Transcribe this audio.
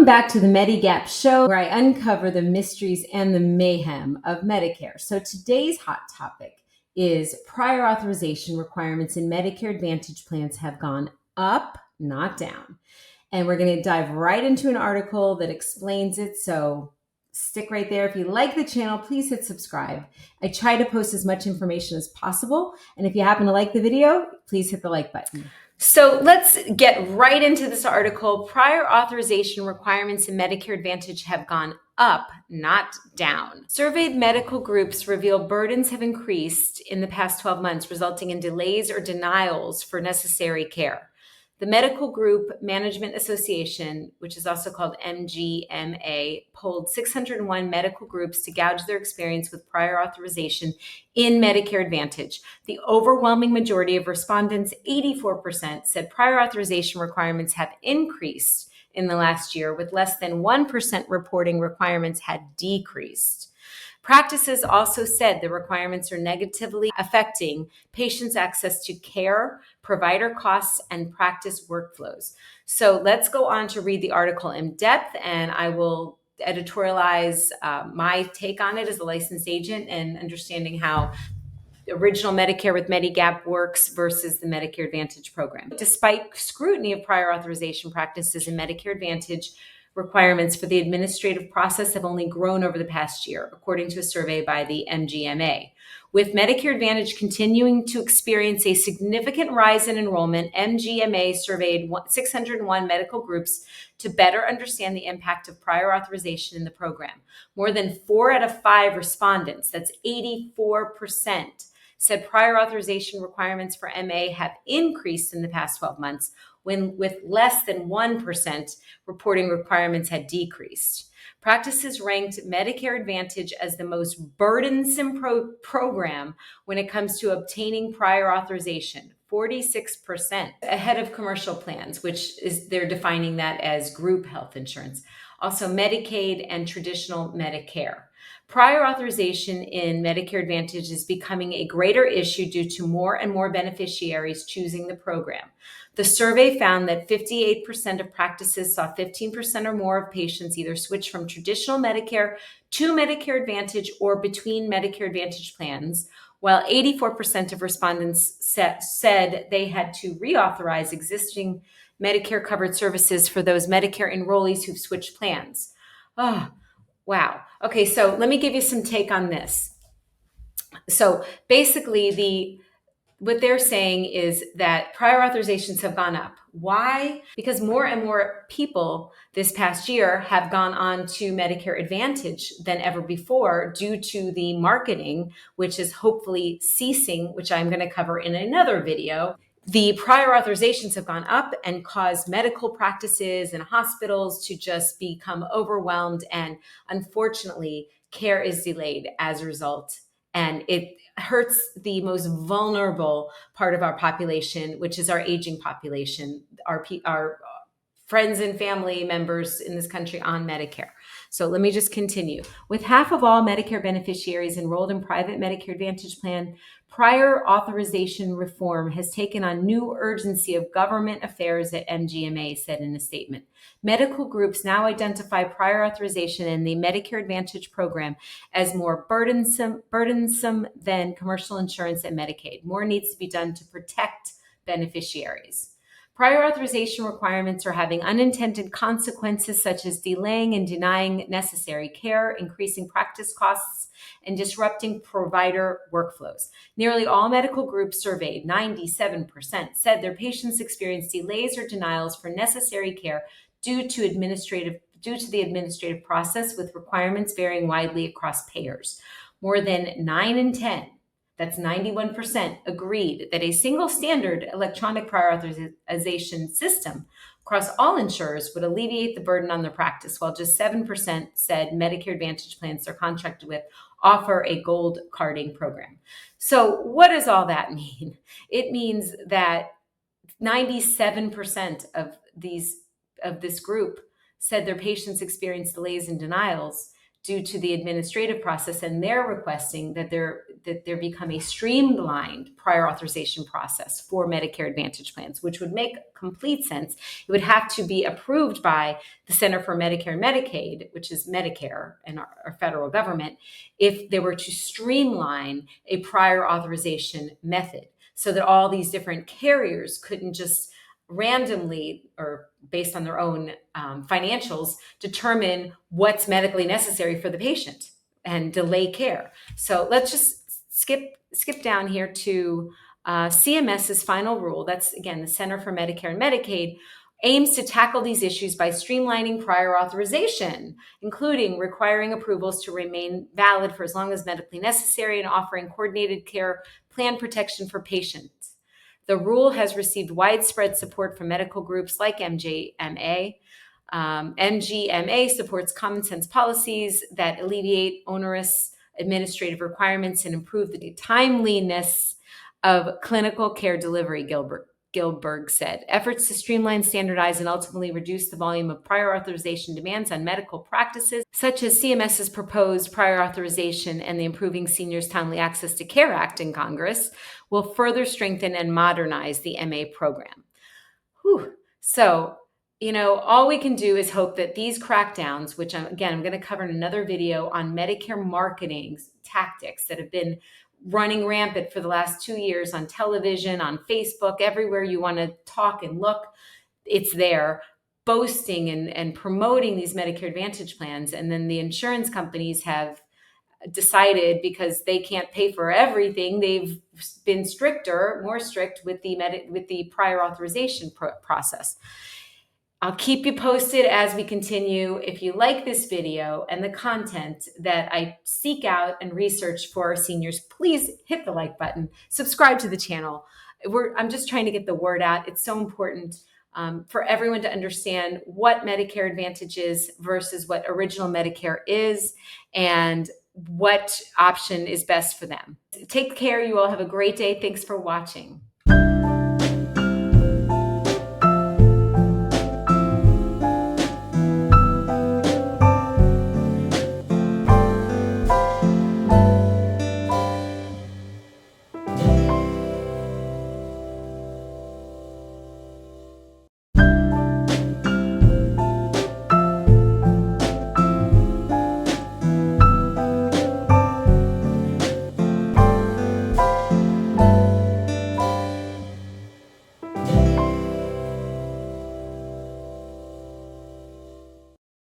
Welcome back to the Medigap show, where I uncover the mysteries and the mayhem of Medicare. So today's hot topic is prior authorization requirements in Medicare Advantage plans have gone up, not down. And we're going to dive right into an article that explains it. So stick right there. If you like the channel, please hit subscribe. I try to post as much information as possible. And if you happen to like the video, please hit the like button. So let's get right into this article. Prior authorization requirements in Medicare Advantage have gone up, not down. Surveyed medical groups reveal burdens have increased in the past 12 months, resulting in delays or denials for necessary care. The Medical Group Management Association, which is also called MGMA, polled 601 medical groups to gauge their experience with prior authorization in Medicare Advantage. The overwhelming majority of respondents, 84%, said prior authorization requirements have increased in the last year, with less than 1% reporting requirements had decreased. Practices also said the requirements are negatively affecting patients' access to care, provider costs, and practice workflows. So let's go on to read the article in depth, and I will editorialize my take on it as a licensed agent and understanding how the original Medicare with Medigap works versus the Medicare Advantage program. Despite scrutiny of prior authorization practices in Medicare Advantage, requirements for the administrative process have only grown over the past year, according to a survey by the MGMA. With Medicare Advantage continuing to experience a significant rise in enrollment, MGMA surveyed 601 medical groups to better understand the impact of prior authorization in the program. More than 4 out of 5 respondents, that's 84%, said prior authorization requirements for MA have increased in the past 12 months, when with less than 1% reporting requirements had decreased. Practices ranked Medicare Advantage as the most burdensome program when it comes to obtaining prior authorization, 46%, ahead of commercial plans, which is they're defining that as group health insurance, also Medicaid and traditional Medicare. Prior authorization in Medicare Advantage is becoming a greater issue due to more and more beneficiaries choosing the program. The survey found that 58% of practices saw 15% or more of patients either switch from traditional Medicare to Medicare Advantage or between Medicare Advantage plans, while 84% of respondents said they had to reauthorize existing Medicare covered services for those Medicare enrollees who've switched plans. Oh, wow. Okay, so let me give you some take on this. So basically, what they're saying is that prior authorizations have gone up. Why? Because more and more people this past year have gone on to Medicare Advantage than ever before due to the marketing, which is hopefully ceasing, which I'm going to cover in another video. The prior authorizations have gone up and caused medical practices and hospitals to just become overwhelmed. And unfortunately, care is delayed as a result. And it hurts the most vulnerable part of our population, which is our aging population, our friends and family members in this country on Medicare. So let me just continue. With half of all Medicare beneficiaries enrolled in private Medicare Advantage plan, prior authorization reform has taken on new urgency of government affairs at MGMA, said in a statement. Medical groups now identify prior authorization in the Medicare Advantage program as more burdensome than commercial insurance and Medicaid. More needs to be done to protect beneficiaries. Prior authorization requirements are having unintended consequences such as delaying and denying necessary care, increasing practice costs, and disrupting provider workflows. Nearly all medical groups surveyed, 97%, said their patients experienced delays or denials for necessary care due to the administrative process, with requirements varying widely across payers. More than 9 in 10, that's 91%, agreed that a single standard electronic prior authorization system across all insurers would alleviate the burden on their practice, while just 7% said Medicare Advantage plans they're contracted with offer a gold carding program. So what does all that mean? It means that 97% of this group said their patients experienced delays and denials due to the administrative process, and they're requesting that there become a streamlined prior authorization process for Medicare Advantage plans, which would make complete sense. It would have to be approved by the Center for Medicare and Medicaid, which is Medicare and our federal government, if they were to streamline a prior authorization method so that all these different carriers couldn't just randomly or based on their own financials determine what's medically necessary for the patient and delay care. So let's just skip down here to CMS's final rule. That's, again, the Center for Medicare and Medicaid aims to tackle these issues by streamlining prior authorization, including requiring approvals to remain valid for as long as medically necessary and offering coordinated care plan protection for patients. The rule has received widespread support from medical groups like MGMA. MGMA supports common sense policies that alleviate onerous administrative requirements and improve the timeliness of clinical care delivery, Gilberg said. Efforts to streamline, standardize, and ultimately reduce the volume of prior authorization demands on medical practices, such as CMS's proposed prior authorization and the Improving Seniors' Timely Access to Care Act in Congress, will further strengthen and modernize the MA program. Whew. So, all we can do is hope that these crackdowns, which I'm going to cover in another video on Medicare marketing tactics that have been running rampant for the last 2 years on television, on Facebook, everywhere you want to talk and look, it's there, boasting and promoting these Medicare Advantage plans. And then the insurance companies have decided, because they can't pay for everything, they've been more strict with the prior authorization process. I'll keep you posted as we continue. If you like this video and the content that I seek out and research for our seniors, please hit the like button, subscribe to the channel. I'm just trying to get the word out. It's so important for everyone to understand what Medicare Advantage is versus what original Medicare is, and what option is best for them. Take care. You all have a great day. Thanks for watching.